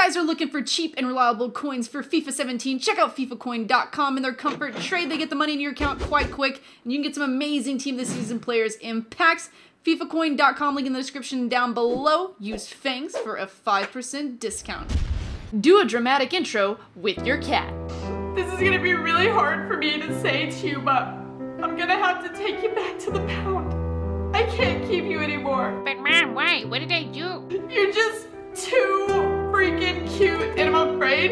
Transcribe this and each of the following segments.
guys are looking for cheap and reliable coins for FIFA 17, check out FIFAcoin.com. In their comfort trade, they get the money in your account quite quick, and you can get some amazing Team of the Season players in packs. FIFAcoin.com, link in the description down below. Use Fangs for a 5% discount. Do a dramatic intro with your cat. This is gonna be really hard for me to say to you, but I'm gonna have to take you back to the pound. I can't keep you anymore. But Mom, why? What did I do? You're just too freaking cute, and I'm afraid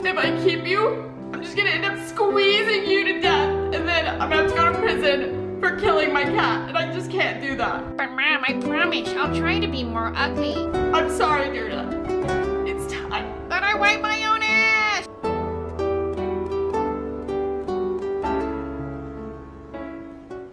if I keep you, I'm just gonna end up squeezing you to death, and then I'm gonna have to go to prison for killing my cat, and I just can't do that. But Mom, I promise, I'll try to be more ugly. I'm sorry, Gerda. It's time. But I wipe my own ass!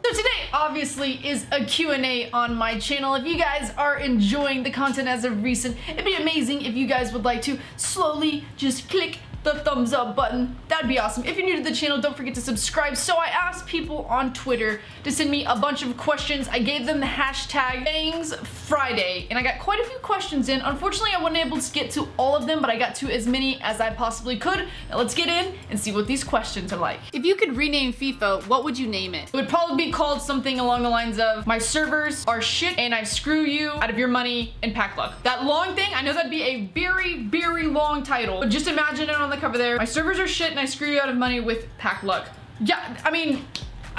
So today, obviously, is a Q&A on my channel. If you guys are enjoying the content as of recent, it'd be amazing if you guys would like to slowly just click the thumbs up button. That'd be awesome. If you're new to the channel, don't forget to subscribe. So I asked people on Twitter to send me a bunch of questions. I gave them the hashtag Fangs Friday, and I got quite a few questions in. Unfortunately, I wasn't able to get to all of them, but I got to as many as I possibly could. Now let's get in and see what these questions are like. If you could rename FIFA, what would you name it? It would probably be called something along the lines of my servers are shit and I screw you out of your money and pack luck. That long thing, I know that'd be a very, very long title, but just imagine it on the cover there. My servers are shit and I screw you out of money with pack luck. Yeah, I mean,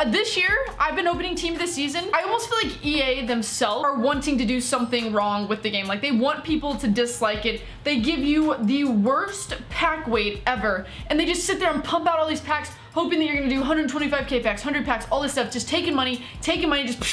this year, I've been opening Team of the Season. I almost feel like EA themselves are wanting to do something wrong with the game. Like, they want people to dislike it. They give you the worst pack weight ever, and they just sit there and pump out all these packs, hoping that you're gonna do 125k packs, 100 packs, all this stuff, just taking money, just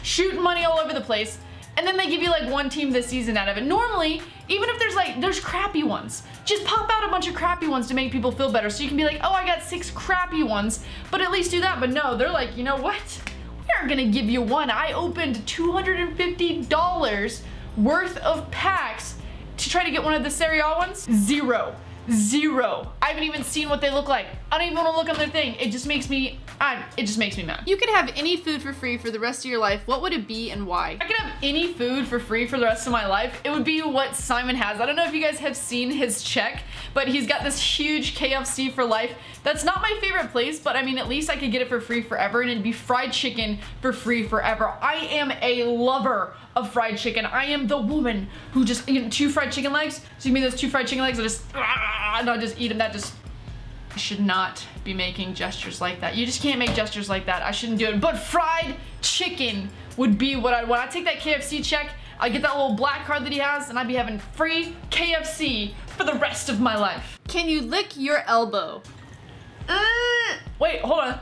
shooting money all over the place. And then they give you like one Team of the Season out of it. Normally, even if there's crappy ones, just pop out a bunch of crappy ones to make people feel better. So you can be like, oh, I got 6 crappy ones, but at least do that. But no, they're like, you know what? We aren't gonna give you one. I opened $250 worth of packs to try to get one of the Serie A ones. Zero. I haven't even seen what they look like. I don't even want to look on their thing. It just makes me mad. You could have any food for free for the rest of your life. What would it be and why? I could have any food for free for the rest of my life. It would be what Simon has. I don't know if you guys have seen his check, but he's got this huge KFC for life. That's not my favorite place, but I mean, at least I could get it for free forever, and it'd be fried chicken for free forever. I am a lover of fried chicken. I am the woman who just, 2 fried chicken legs. So you mean those 2 fried chicken legs? I just eat them. That just, I should not be making gestures like that. You just can't make gestures like that. I shouldn't do it. But fried chicken would be what I'd want. I'd take that KFC check, I'd get that little black card that he has, and I'd be having free KFC for the rest of my life. Can you lick your elbow? Wait, hold on.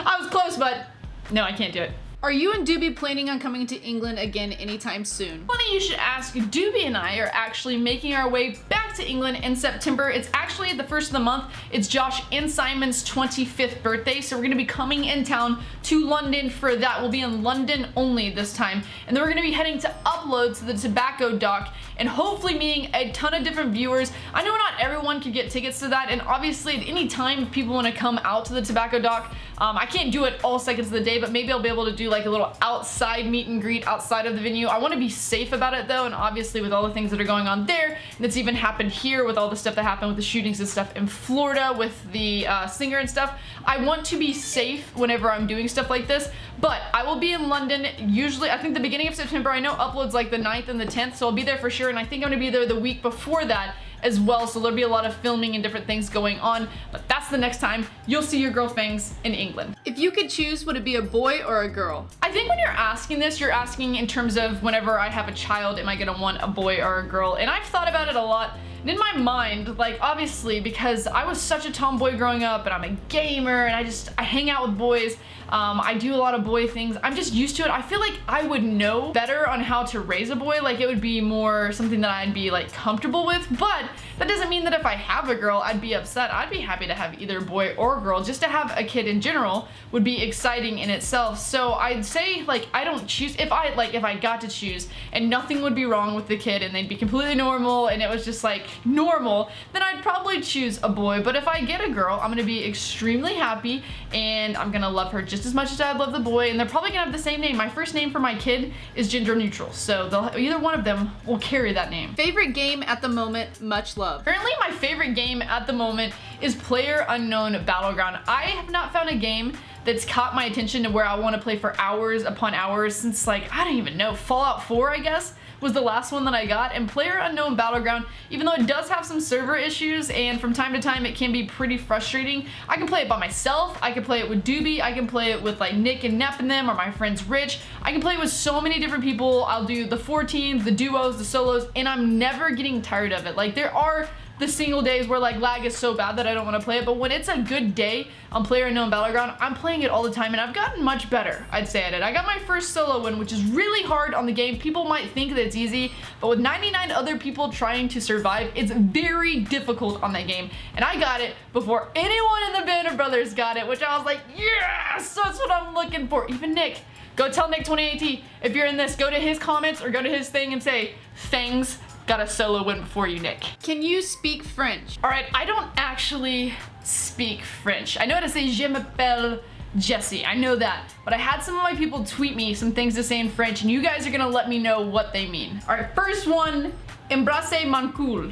I was close, but no, I can't do it. Are you and Doobie planning on coming to England again anytime soon? Funny you should ask. Doobie and I are actually making our way back to England in September. It's actually the first of the month. It's Josh and Simon's 25th birthday, so we're gonna be coming in town to London for that. We'll be in London only this time, and then we're gonna be heading to Upload to the Tobacco Dock and hopefully meeting a ton of different viewers. I know not everyone can get tickets to that, and obviously at any time if people want to come out to the Tobacco Dock, I can't do it all seconds of the day, but maybe I'll be able to do like a little outside meet and greet outside of the venue. I want to be safe about it though, and obviously with all the things that are going on there, and that's even happened here with all the stuff that happened with the shootings and stuff in Florida with the singer and stuff, I want to be safe whenever I'm doing stuff like this. But I will be in London usually, I think the beginning of September. I know Upload's like the 9th and the 10th, so I'll be there for sure, and I think I'm gonna be there the week before that as well, so there'll be a lot of filming and different things going on, but that's the next time you'll see your girl Fangs in England. If you could choose, would it be a boy or a girl? I think when you're asking this, you're asking in terms of whenever I have a child, am I gonna want a boy or a girl? And I've thought about it a lot. And in my mind, like obviously because I was such a tomboy growing up and I'm a gamer and I hang out with boys, I do a lot of boy things, I'm just used to it. I feel like I would know better on how to raise a boy, like it would be more something that I'd be like comfortable with, but But that doesn't mean that if I have a girl, I'd be upset. I'd be happy to have either boy or girl. Just to have a kid in general would be exciting in itself. So I'd say, like, I don't choose. If I got to choose and nothing would be wrong with the kid and they'd be completely normal and it was just like normal, then I'd probably choose a boy. But if I get a girl, I'm gonna be extremely happy and I'm gonna love her just as much as I'd love the boy, and they're probably gonna have the same name. My first name for my kid is gender neutral, so either one of them will carry that name. Favorite game at the moment, much love. Currently, my favorite game at the moment is PlayerUnknown Battleground. I have not found a game that's caught my attention to where I want to play for hours upon hours since, like, I don't even know, Fallout 4, I guess, was the last one that I got. And PlayerUnknown Battleground, even though it does have some server issues and from time to time it can be pretty frustrating, I can play it by myself, I can play it with Doobie, I can play it with like Nick and Nep and them, or my friends Rich. I can play it with so many different people. I'll do the 4 teams, the duos, the solos, and I'm never getting tired of it. Like, there are the single days where like lag is so bad that I don't want to play it, but when it's a good day on PlayerUnknown Battleground, I'm playing it all the time and I've gotten much better, I'd say, at it. I got my first solo win, which is really hard on the game. People might think that it's easy, but with 99 other people trying to survive, it's very difficult on that game. And I got it before anyone in the Banner Brothers got it, which I was like, yes, that's what I'm looking for. Even Nick. Go tell Nick 2018 if you're in this, go to his comments or go to his thing and say, Fangs got a solo win before you, Nick. Can you speak French? All right, I don't actually speak French. I know how to say je m'appelle Jesse, I know that, but I had some of my people tweet me some things to say in French and you guys are gonna let me know what they mean. All right, first one, embrasse mon cul.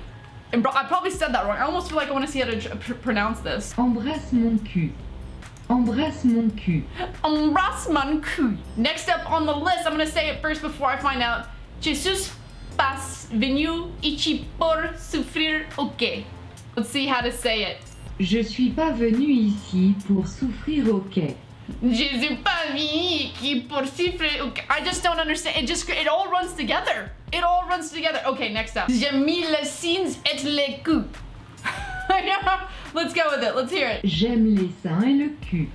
I probably said that wrong. I almost feel like I wanna see how to pronounce this. Embrasse mon cul. Embrasse mon cul. Embrasse mon cul. Next up on the list, I'm gonna say it first before I find out. Jesus pas venu ici pour souffrir, ok. Let's see how to say it. Je suis pas venu ici pour souffrir, ok. Je suis pas venu ici pour souffrir, ok. I just don't understand. It all runs together. It all runs together. Okay, next up. J'aime les seins et les coups. Let's go with it. Let's hear it. J'aime les seins et le cul.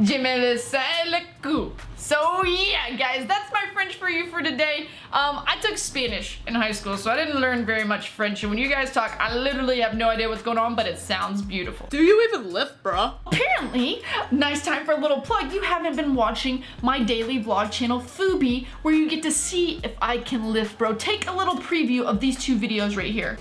J'aime les seins et le cul. So yeah, guys, that's my French for you for today. I took Spanish in high school, so I didn't learn very much French. And when you guys talk, I literally have no idea what's going on, but it sounds beautiful. Do you even lift, bruh? Apparently, nice time for a little plug. You haven't been watching my daily vlog channel, FUBI, where you get to see if I can lift, bro. Take a little preview of these 2 videos right here.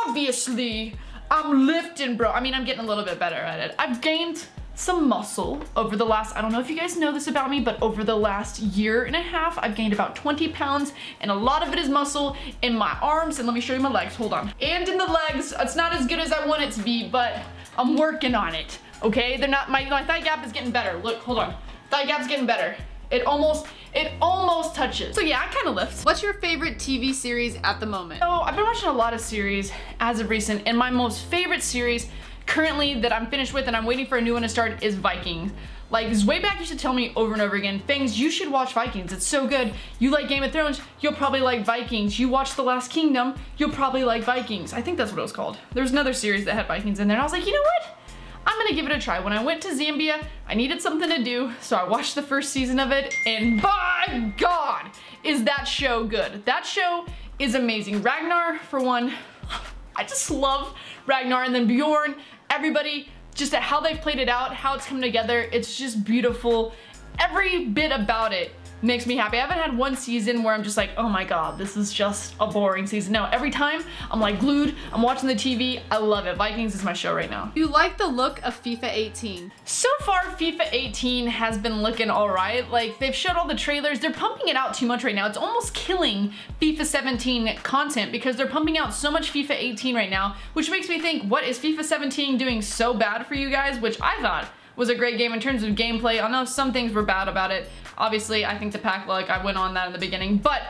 Obviously, I'm lifting, bro. I mean, I'm getting a little bit better at it. I've gained some muscle over the last, I don't know if you guys know this about me, but over the last 1.5 years, I've gained about 20 pounds, and a lot of it is muscle in my arms, and let me show you my legs, hold on. And in the legs, it's not as good as I want it to be, but I'm working on it, okay? They're not, my thigh gap is getting better. Look, hold on. Thigh gap's getting better. It almost touches. So yeah, I kind of lift. What's your favorite TV series at the moment? So I've been watching a lot of series as of recent, and my most favorite series currently that I'm finished with and I'm waiting for a new one to start is Vikings. Like, way back you should tell me over and over again, Fangs, you should watch Vikings. It's so good. You like Game of Thrones, you'll probably like Vikings. You watch The Last Kingdom, you'll probably like Vikings. I think that's what it was called. There's another series that had Vikings in there, and I was like, you know what? I'm gonna give it a try. When I went to Zambia, I needed something to do, so I watched the first season of it, and by God, is that show good. That show is amazing. Ragnar, for one, I just love Ragnar, and then Bjorn, everybody, just how they've played it out, how it's come together, it's just beautiful. Every bit about it makes me happy. I haven't had one season where I'm just like, oh my god, this is just a boring season. No, every time I'm like glued, I'm watching the TV, I love it. Vikings is my show right now. You like the look of FIFA 18? So far, FIFA 18 has been looking alright. Like, they've showed all the trailers. They're pumping it out too much right now. It's almost killing FIFA 17 content because they're pumping out so much FIFA 18 right now, which makes me think, what is FIFA 17 doing so bad for you guys? Which I thought was a great game in terms of gameplay. I know some things were bad about it. Obviously, I think the pack luck, I went on that in the beginning, but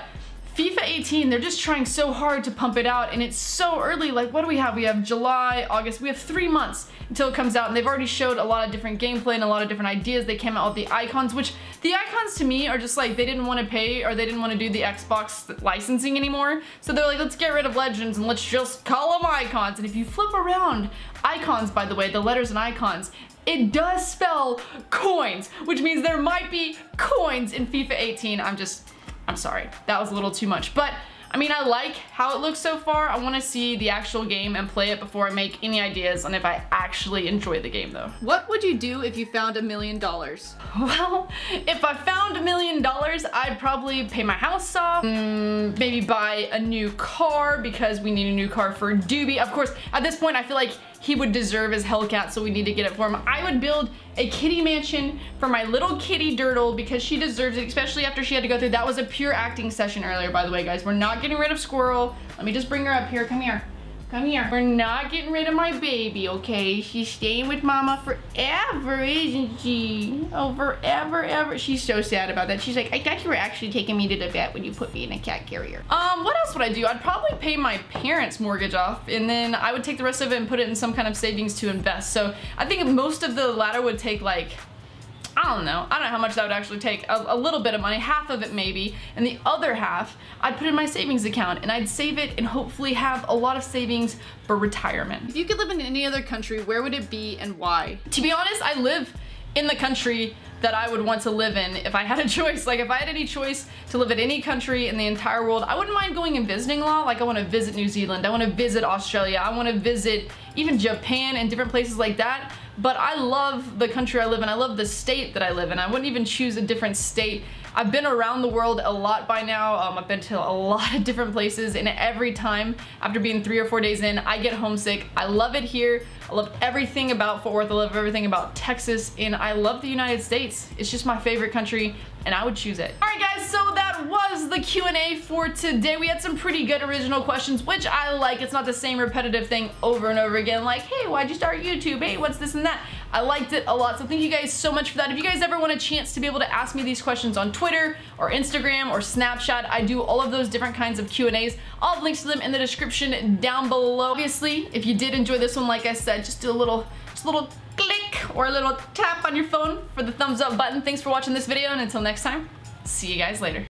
FIFA 18, they're just trying so hard to pump it out, and it's so early. Like, what do we have? We have July, August, we have 3 months until it comes out, and they've already showed a lot of different gameplay and a lot of different ideas. They came out with the icons, which the icons to me are just like, they didn't want to pay, or they didn't want to do the Xbox licensing anymore, so they're like, let's get rid of legends and let's just call them icons. And if you flip around icons, by the way, the letters and icons, it does spell coins, which means there might be coins in FIFA 18. I'm sorry, that was a little too much, but I mean, I like how it looks so far. I want to see the actual game and play it before I make any ideas on if I actually enjoy the game though. What would you do if you found $1 million? Well, if I found $1 million, I'd probably pay my house off, maybe buy a new car because we need a new car for Doobie. Of course, at this point, I feel like he would deserve his Hellcat, so we need to get it for him. I would build a kitty mansion for my little kitty Dirtle because she deserves it, especially after she had to go through. That was a pure acting session earlier, by the way, guys. We're not getting rid of Squirrel. Let me just bring her up here. Come here. Come here. We're not getting rid of my baby, okay? She's staying with mama forever, isn't she? Oh, forever, ever. She's so sad about that. She's like, I thought you were actually taking me to the vet when you put me in a cat carrier. What else would I do? I'd probably pay my parents' mortgage off, and then I would take the rest of it and put it in some kind of savings to invest. So I think most of the latter would take like, I don't know how much that would actually take. A little bit of money, half of it maybe, and the other half I'd put in my savings account and I'd save it and hopefully have a lot of savings for retirement. If you could live in any other country, where would it be and why? To be honest, I live in the country that I would want to live in if I had a choice. Like, if I had any choice to live in any country in the entire world, I wouldn't mind going and visiting a lot. Like, I want to visit New Zealand, I want to visit Australia, I want to visit even Japan and different places like that. But I love the country I live in. I love the state that I live in. I wouldn't even choose a different state. I've been around the world a lot by now. I've been to a lot of different places, and every time after being 3 or 4 days in, I get homesick. I love it here. I love everything about Fort Worth. I love everything about Texas, and I love the United States. It's just my favorite country, and I would choose it. All right, guys, so that was the Q&A for today. We had some pretty good original questions, which I like. It's not the same repetitive thing over and over again, like, hey, why'd you start YouTube? Hey, what's this and that? I liked it a lot, so thank you guys so much for that. If you guys ever want a chance to be able to ask me these questions on Twitter or Instagram or Snapchat, I do all of those different kinds of Q&As. I'll have links to them in the description down below. Obviously, if you did enjoy this one, like I said, just do a little click or a little tap on your phone for the thumbs up button. Thanks for watching this video, and until next time, see you guys later.